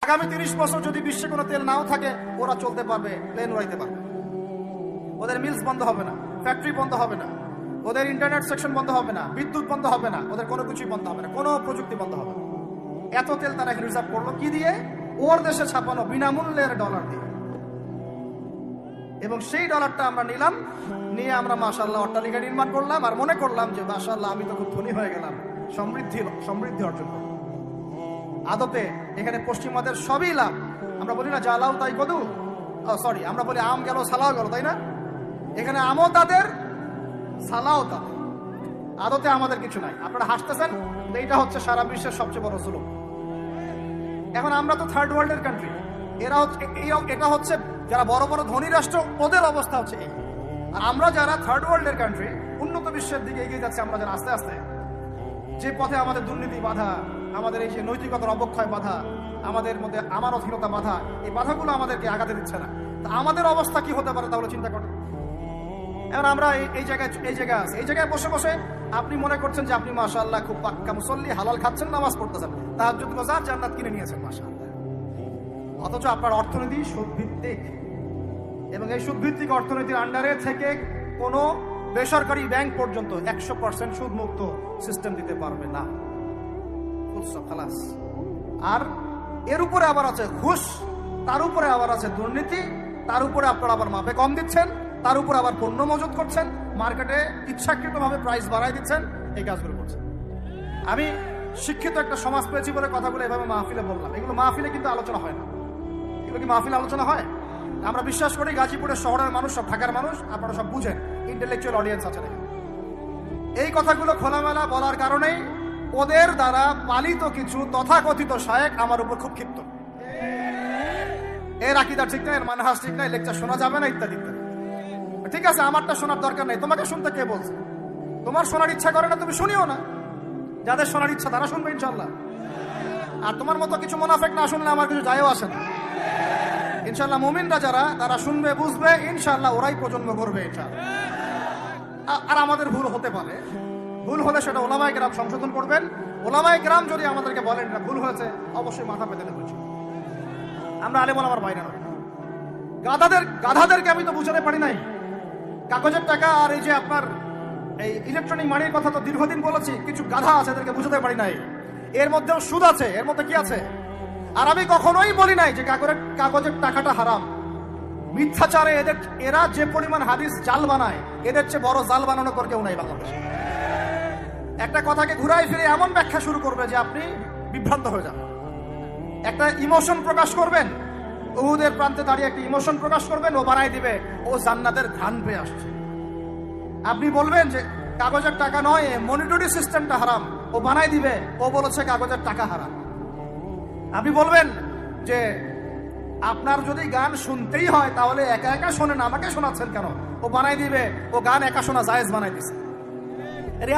আগামী 30 বছর যদি বিশ্বে কোনো তেল নাও থাকে, ওরা চলতে পারবে, প্লেন উড়াইতে পারবে। ওদের মিলস বন্ধ হবে না, ফ্যাক্টরি বন্ধ হবে না, ওদের ইন্টারনেট সেকশন বন্ধ হবে না, বিদ্যুৎ বন্ধ হবে না, ওদের কোনো কিছুই বন্ধ হবে না, কোনো প্রযুক্তি বন্ধ হবে না। এত তেল তারা এখন রিজার্ভ করলো কি দিয়ে? ওর দেশে ছাপানো বিনামূল্যের ডলার দিয়ে। এবং সেই ডলারটা আমরা নিলাম, নিয়ে আমরা মাশাআল্লাহ অট্টালিকা নির্মাণ করলাম, আর মনে করলাম যে মাশাআল্লাহ আমি তো খুব ধনী হয়ে গেলাম, সমৃদ্ধি অর্জন করলাম। আদতে এখানে পশ্চিমাদের সবই লাভ। আমরা বলি না জ্বালাও তাই কদু, সরি, আমরা বলি আম গেল সালাও গেল, তাই না? এখানে আমও তাদের, সালাও তাদের। আদতে আমাদের কিছু নাই। আপনারা হাসতেছেন, এইটা হচ্ছে সারা বিশ্বের সবচেয়ে বড় জুলুম। এখন আমরা তো থার্ড ওয়ার্ল্ডের কান্ট্রি, এটা হচ্ছে যারা বড় বড় ধনী রাষ্ট্র, ওদের অবস্থা হচ্ছে এই। আর আমরা যারা থার্ড ওয়ার্ল্ডের কান্ট্রি, উন্নত বিশ্বের দিকে এগিয়ে যাচ্ছে, আমরা যারা আস্তে আস্তে, যে পথে আমাদের দুর্নীতি বাধা, আমাদের এই যে নৈতিকতার অবক্ষয় বাধা, আমাদের মধ্যে আমানতহীনতা বাধা, এই বাধাগুলো আমাদেরকে আগাতে দিচ্ছে না। তা আমাদের অবস্থা কি হতে পারে তাহলে চিন্তা করেন। এখন আমরা এই জায়গায় আছি, এই জায়গায় বসে বসে আপনি মনে করছেন যে আপনি মাশাআল্লাহ খুব পাক্কা মুসল্লি, হালাল খাচ্ছেন, নামাজ পড়তেছেন, তাহাজ্জুদ রোজা, জান্নাত কিনে নিয়েছেন মাশাআল্লাহ। অথচ আপনার অর্থনীতি সুদভিত্তিক, এবং এই সুদভিত্তিক অর্থনীতির আন্ডারে থেকে কোনো বেসরকারি ব্যাংক পর্যন্ত 100% সুদ মুক্ত সিস্টেম দিতে পারবে না। খালাস। আর এর উপরে আবার আছে ঘুষ, তার উপরে আবার আছে দুর্নীতি, তার উপরে আপনারা আবার মাপে কম দিচ্ছেন, তার উপরে আবার পণ্য মজুত করছেন, মার্কেটে ইচ্ছাকৃতভাবে প্রাইস বাড়াই দিচ্ছেন, এই কাজগুলো করছেন। আমি শিক্ষিত একটা সমাজ পেয়েছি বলে কথাগুলো এভাবে মাহফিলে বললাম। এগুলো মাহফিলে কিন্তু আলোচনা হয় না। এগুলো কি মাহফিলে আলোচনা হয়? আমরা বিশ্বাস করি গাজীপুরের শহরের মানুষ, সব ঢাকার মানুষ, আপনারা সব বুঝেন, ইন্টেলেকচুয়াল অডিয়েন্স আছে। এই কথাগুলো খোলামেলা বলার কারণেই ওদের দ্বারা পালিত কিছু তথাকথিত শায়েখ আমার উপর খুব ক্ষিপ্ত। এর আকীদা ঠিক না, এর মানহাজ ঠিক না, লেকচার শোনা যাবে না, ইত্যাদি ইত্যাদি। ঠিক আছে, আমারটা শোনার দরকার নেই, তোমাকে শুনতে কে বলছে? তোমার শোনার ইচ্ছা করে না, তুমি শুনিও না। যাদের শোনার ইচ্ছা তারা শুনবে ইনশাল্লাহ। আর তোমার মতো কিছু মুনাফিক না শুনলে আমার কিছু যায়ও আসে না। ইনশাল্লাহ মুমিনরা যারা, তারা শুনবে, বুঝবে, ইনশাল্লাহ ওরাই প্রজন্ম করবে ইনশাল্লাহ। আর আমাদের ভুল হতে পারে, ভুল হলে সেটা ওলামায়ে কেরাম সংশোধন করবেন। ওলামায়ে কেরাম যদি আমাদেরকে বলেন এটা ভুল হয়েছে, অবশ্যই মাথা পেতে দেবেন। আমরা আলেম ওলামার বাইরে নয়। গাধাদেরকে আমি তো বুঝাতে পারি নাই। কাগজের টাকা আর এই যে আপনার এই ইলেকট্রনিক মানির কথা তো দীর্ঘদিন বলেছি, কিছু গাধা আছে এদেরকে বুঝাতে পারি নাই। এর মধ্যেও সুদ আছে, এর মধ্যে কি আছে? আর আমি কখনোই বলি নাই যে কাগজের টাকাটা হারাম। মিথ্যাচারে এরা যে পরিমাণ হাদিস জাল বানায়, এদের চেয়ে বড় জাল বানানো করে কেউ নাই বাংলাদেশে। একটা কথাকে ঘুরাই ফিরে এমন ব্যাখ্যা শুরু করবে যে আপনি বিভ্রান্ত হয়ে যাবেন। একটা ইমোশন প্রকাশ করবেন, উহুদের প্রান্তে দাঁড়িয়ে একটা ইমোশন প্রকাশ করবেন, ও বানাই দিবে ও জান্নাতের ঘ্রাণ পেয়ে আসছে। আপনি বলবেন যে কাগজের টাকা নয়, মনিটরি সিস্টেমটা হারাম, ও বানাই দিবে ও বলেছে কাগজের টাকা হারাম। আপনি বলবেন যে আপনার যদি গান শুনতেই হয় তাহলে একা একা শোনেন, আমাকে শোনাচ্ছেন কেন? ও বানাই দিবে ও গান একা শোনা জায়েজ বানাই দিছে।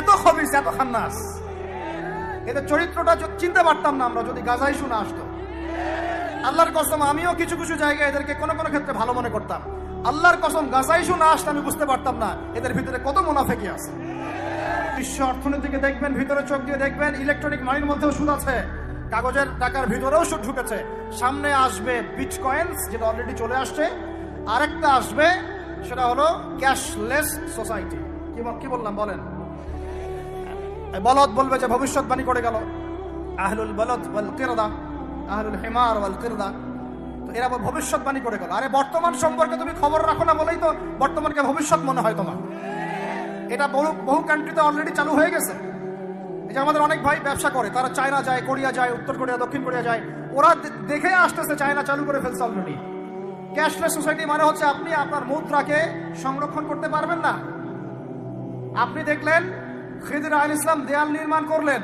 এত খবিস, এত খান্নাস, এদের চরিত্রটা চিনতে পারতাম না আমরা যদি গাজাই শুনে আসতো। আল্লাহর কসম, আমিও কিছু কিছু জায়গায় এদেরকে কোনো কোনো ক্ষেত্রে ভালো মনে করতাম। আল্লাহর কসম, গাজাই শুনে আসতো আমি বুঝতে পারতাম না এদের ভিতরে কত মুনাফিকি আছে। বিশ্ব অর্থনীতিকে দেখবেন, ভিতরে চোখ দিয়ে দেখবেন, ইলেকট্রনিক মানির মধ্যেও সুদ আছে, কাগজের টাকার ভিতরেও সুদ ঢুকেছে। সামনে আসবে বিটকয়েন্স, যেটা অলরেডি চলে আসছে। আরেকটা আসবে, সেটা হলো ক্যাশলেস সোসাইটি। কি বললাম বলেন? বলদ বলবে যে ভবিষ্যৎবাণী করে গেল, আহলুল বলদ ওয়াল কিরদা, আহলুল হিমার ওয়াল কিরদা। তো এরা ভবিষ্যৎবাণী করে গেল। আরে বর্তমান সম্পর্কে তুমি খবর রাখো না বলেই তো বর্তমানকে ভবিষ্যৎ মনে হয় তোমার। এটা বহু কান্ট্রিতে অলরেডি চালু হয়ে গেছে। এই যে আমাদের অনেক ভাই ব্যবসা করে, তারা চায়না যায়, কোরিয়া যায়, উত্তর কোরিয়া, দক্ষিণ কোরিয়া যায়, ওরা দেখে আসতেছে চায়না চালু করে ফেলছে অলরেডি। ক্যাশলেস সোসাইটি মানে হচ্ছে আপনি আপনার মুদ্রাকে সংরক্ষণ করতে পারবেন না। আপনি দেখলেন খিদির আলাইহিস সালাম দেয়াল নির্মাণ করলেন,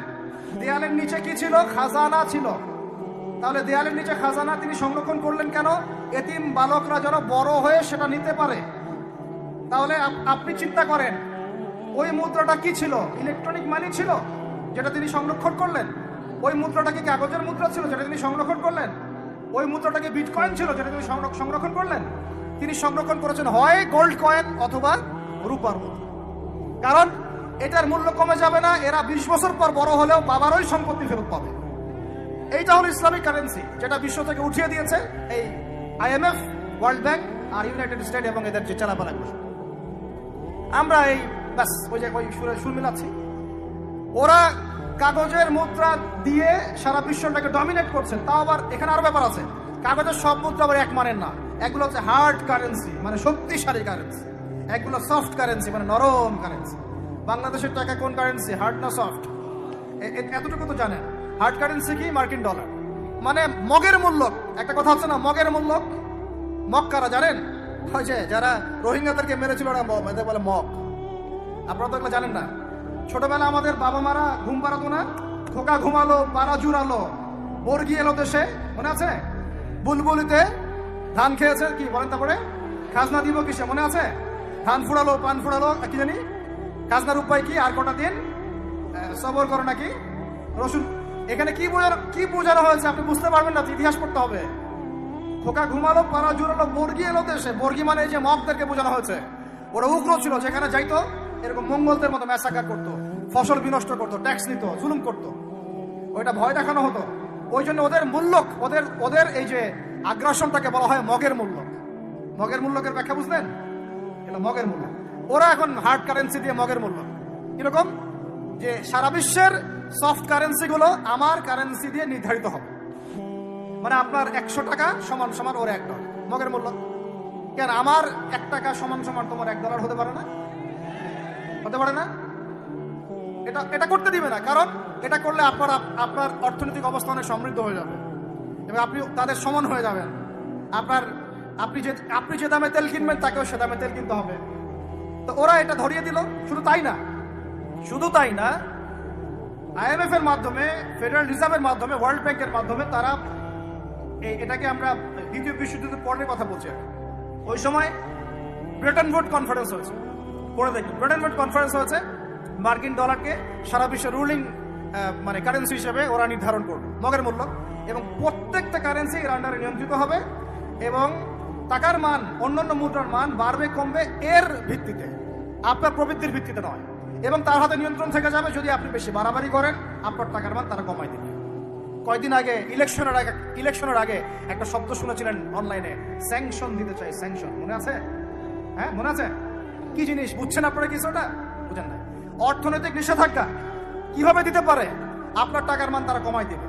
দেয়ালের নিচে কি ছিল? খাজানা ছিল। তাহলে দেয়ালের নিচে খাজানা তিনি সংরক্ষণ করলেন কেন? এতিম বালকরা যেন বড় হয়ে সেটা নিতে পারে। তাহলে আপনি চিন্তা করেন, ওই মুদ্রাটা কি ছিল? ইলেকট্রনিক মানি ছিল, যেটা তিনি সংরক্ষণ করলেন। ওই মুদ্রাটা কি কাগজের মুদ্রা ছিল, যেটা তিনি সংরক্ষণ করলেন? ওই মুদ্রাটাকে বিটকয়েন ছিল, যেটা তিনি সংরক্ষণ করলেন? তিনি সংরক্ষণ করেছেন হয় গোল্ড কয়েন অথবা রূপার মুদ্রা। কারণ এটার মূল্য কমে যাবে না। এরা 20 বছর পর বড় হলেও বাবার ওই সম্পত্তি ফেরত পাবে। এইটা হলো ইসলামিক কারেন্সি, যেটা বিশ্ব থেকে উঠিয়ে দিয়েছে এই IMF, ওয়ার্ল্ড ব্যাংক আর ইউনাইটেড স্টেট এবং এদের যে চালাপালাগুলো। আমরা এই ব্যাস ওই যে ওই সুর মিলাচ্ছি। ওরা কাগজের মুদ্রা দিয়ে সারা বিশ্বটাকে ডমিনেট করছে। তাও আবার এখানে আরো ব্যাপার আছে, কাগজের সব মুদ্রা আবার এক মানের না। এগুলো হচ্ছে হার্ড কারেন্সি, মানে শক্তিশালী কারেন্সি। এগুলো সফট কারেন্সি, মানে নরম কারেন্সি। বাংলাদেশের টাকা কোন কারেন্সি, হার্ড না সফট? এতটুকু তো জানেন। হার্ড কারেন্সি কি? মার্কিন ডলার, মানে মগের মূল্য। একটা কথা হচ্ছে না, মগের মূল্য। মগ কারা জানেন? ওই যে যারা রোহিঙ্গাদেরকে মেরেছিল ওরা এদের বলে মগ। আপনারা তো এগুলো জানেন না। ছোটবেলা আমাদের বাবা মারা ঘুম পাড়াতো না? খোকা ঘুমালো, পাড়া জুড়ালো, বর্গি এলো দেশে, মনে আছে? বুলবুলিতে ধান খেয়েছে, কি বলেন তারপরে? খাজনা দিব কিসে, মনে আছে? ধান ফুড়ালো, পান ফুড়ালো, কি জানি খাজনার উপায় কি, আর কটা দিন সবর করো নাকি, রসুন। এখানে কি বোঝানো হয়েছে আপনি বুঝতে পারবেন না, ইতিহাস পড়তে হবে। খোকা ঘুমালো, পাড়া জুড়ালো, বর্গি এলো দেশে। বর্গি মানে এই যে মগদেরকে বোঝানো হয়েছে। ওরা উগ্র ছিল, যেখানে যাইতো এরকম মঙ্গলদের মতো ম্যাসাকার করতো, ফসল বিনষ্ট করতো, ট্যাক্স নিত, জুলুম করতো। ওইটা ভয় দেখানো হতো। ওই জন্য ওদের মূল্যক, ওদের এই যে আগ্রাসনটাকে বলা হয় মগের মূল্যক। মগের মূল্যকের ব্যাখ্যা বুঝলেন? এটা মগের মূল্য। ওরা এখন হার্ড কারেন্সি দিয়ে মগের মূল্য। কিরকম? যে সারা বিশ্বের সফট কারেন্সি গুলো আমার কারেন্সি দিয়ে নির্ধারিত হবে। মানে আপনার 100 টাকা সমান সমান ওর $1 মগের মূল্য। কেন আমার 1 টাকা সমান সমান তোমার $1 হতে পারে না? হতে পারে না? এটা করতে দিবে না, কারণ এটা করলে আপনার অর্থনৈতিক অবস্থা অনেক সমৃদ্ধ হয়ে যাবে এবং আপনি তাদের সমান হয়ে যাবেন। আপনি যে দামে তেল কিনবেন তাকেও সে দামে তেল কিনতে হবে। তো ওরা এটা ধরিয়ে দিল। শুধু তাই না, IMF এর মাধ্যমে, ফেডারেল রিজার্ভের মাধ্যমে, ওয়ার্ল্ড ব্যাংকের মাধ্যমে তারা এটাকে আমরা দ্বিতীয় বিশ্বযুদ্ধের পরের কথা বলছি। ওই সময় ব্রেটন উড কনফারেন্স হয়েছে, পড়ে দেখুন। ব্রেটন উড কনফারেন্স হয়েছে, মার্কিন ডলারকে সারা বিশ্বের রুলিং মানে কারেন্সি হিসেবে ওরা নির্ধারণ করবে, মগের মূল্য। এবং প্রত্যেকটা কারেন্সি এর আন্ডারে নিয়ন্ত্রিত হবে এবং টাকার মান, অন্যান্য মুদ্রার মান বাড়বে কমবে এর ভিত্তিতে, আপনার প্রবৃত্তির ভিত্তিতে নয়। এবং তার হাতে নিয়ন্ত্রণ থেকে যাবে। যদি আপনি বেশি বাড়াবাড়ি করেন, আপনার টাকার মান তারা কমাই দেবে। কয়দিন আগে ইলেকশনের আগে একটা শব্দ শুনেছিলেন অনলাইনে, স্যাংশন দিতে চাই, স্যাংশন। মনে আছে? হ্যাঁ, মনে আছে? কি জিনিস বুঝছেন আপনারা? কিছুটা বুঝেন না। অর্থনৈতিক নিষেধাজ্ঞা কিভাবে দিতে পারে? আপনার টাকার মান তারা কমাই দেবে।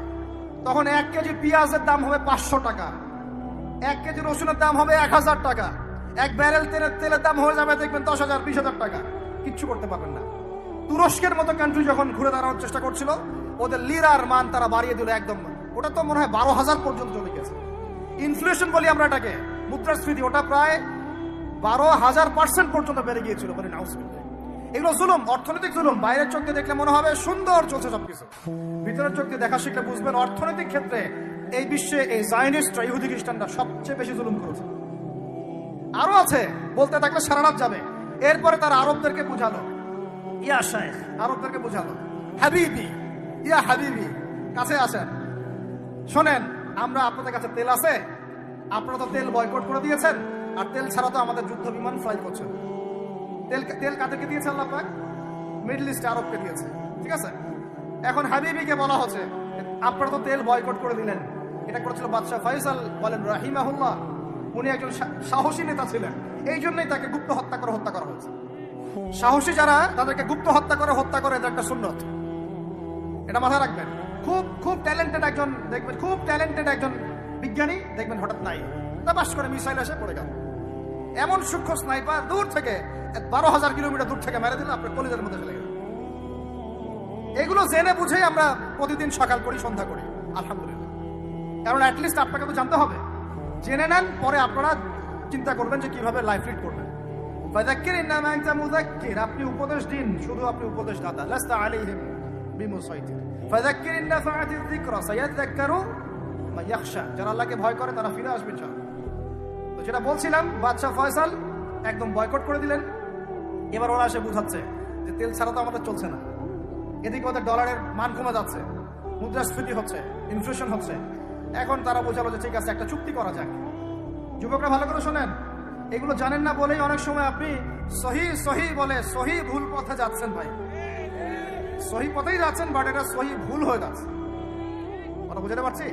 তখন 1 কেজি পেঁয়াজের দাম হবে 500 টাকা, 1 কেজি রসুনের দাম হবে 1000 টাকা, 1 ব্যারেল তেলের দাম হয়ে যাবে দেখবেন 10,000 20,000 টাকা। কিচ্ছু করতে পারবেন না। তুরস্কের মতো কান্ট্রি যখন ঘুরে দাঁড়ানোর চেষ্টা করছিল, ওদের লিরার মান তারা বাড়িয়ে দিল একদম। ওটা তো মনে হয় 12,000 পর্যন্ত চলে গেছে। ইনফ্লেশন বলি আমরা এটাকে, মুদ্রাস্ফীতি, ওটা প্রায় 12,000% পর্যন্ত বেড়ে গিয়েছিল। বলি নাউজুবিল্লাহ। এগুলো জুলুম, অর্থনৈতিক জুলুম। বাইরের চোখ দিয়ে দেখলে মনে হবে সুন্দর চলছে সবকিছু, ভিতরের চোখ দিয়ে দেখা শিখলে বুঝবেন অর্থনৈতিক ক্ষেত্রে এই বিশ্বে এই জায়নিস্টরা, ইহুদি খ্রিস্টানরা সবচেয়ে বেশি জুলুম করেছে। আরো আছে, বলতে থাকলে সারা রাত যাবে। এরপরে তারা আরবদেরকে বুঝালো, ইয়া শাইখ, আরবদেরকে বুঝালো, হাবিবি, ইয়া হাবিবি, কাছে আসেন, শোনেন, আমরা আপনাদের কাছে তেল আছে, আপনারা তো তেল বয়কট করে দিয়েছেন, আর তেল ছাড়া তো আমাদের যুদ্ধ বিমান ফ্লাই করছে। তেল কাদেরকে দিয়েছে আল্লাহ পাক? মিডল ইস্টে আরবকে দিয়েছে। ঠিক আছে, এখন হাবিবিকে বলা হচ্ছে আপনারা তো তেল বয়কট করে দিলেন। এটা করেছিল বাদশাহ ফয়সাল, বলেন রাহিমাহুল্লাহ। উনি একজন সাহসী নেতা ছিলেন, এই জন্যই তাকে গুপ্ত হত্যা করা হয়েছে। সাহসী যারা, তাদেরকে গুপ্ত হত্যা করে, এটা একটা সুন্নত। এটা মাথায় রাখবেন। খুব ট্যালেন্টেড একজন দেখবেন, খুব ট্যালেন্টেড একজন বিজ্ঞানী দেখবেন হঠাৎ নাই, তা বাস করে মিসাইল এসে পড়ে গেল। এমন সূক্ষ্ম স্নাইপার দূর থেকে 12,000 কিলোমিটার দূর থেকে মেরে দিল, আপনার কলিজার মধ্যে চলে গেল। এগুলো জেনে বুঝেই আমরা প্রতিদিন সকাল করি, সন্ধ্যা করি, আলহামদুলিল্লাহ। কারণ অ্যাটলিস্ট আপনাকে তো জানতে হবে। জেনে নেন, পরে আপনারা চিন্তা করবেন যে কিভাবে লাইফ লিড করবেন। আপনি উপদেশ দিন, শুধু আপনি উপদেশ দাতা। লাস্তা আলাইহিম বিমুসাইতির। ফাযাক্কির ইন নাফআতিয যিকরা সায়াযাক্কারু মান ইয়াখশা। যারা আল্লাহকে ভয় করে তারা ফিরে আসবে ইনশাআল্লাহ। তো যেটা বলছিলাম, বাদশা ফয়সাল একদম বয়কট করে দিলেন। এবার ওরা এসে বুঝাচ্ছে যে তেল ছাড়া তো আমাদের চলছে না। এদিকে ওদের ডলারের মান কমে যাচ্ছে, মুদ্রাস্ফীতি হচ্ছে, ইনফ্লেশন হচ্ছে। এখন তারা বোঝালো যে ঠিক আছে, একটা চুক্তি করা যাক। যুবকরা ভালো করে শোনেন, এগুলো জানেন না বলেই অনেক সময় আপনি সহি বলে সহি ভুল পথে যাচ্ছেন। ভাই, সহি পথেই যাচ্ছেন, বাট এটা সহি ভুল হয়ে যাচ্ছে। কথা বুঝতে পারছি?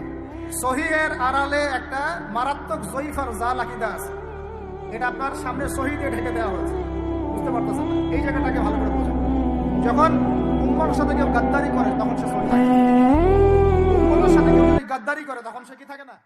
সহিহের আড়ালে একটা মারাত্মক জয়ীফার জাল আকিদা আছে, এটা আপনার সামনে সহি দিয়ে ঢেকে দেওয়া হয়েছে, বুঝতে পারতেছেন না? এই জায়গাটাকে ভালো করে বুঝুন। যখন উম্মার সাথে কেউ গাদ্দারি করে তখন সে সহি থাকে, উম্মার সাথে কেউ যদি গাদ্দারি করে তখন সে কি থাকে না?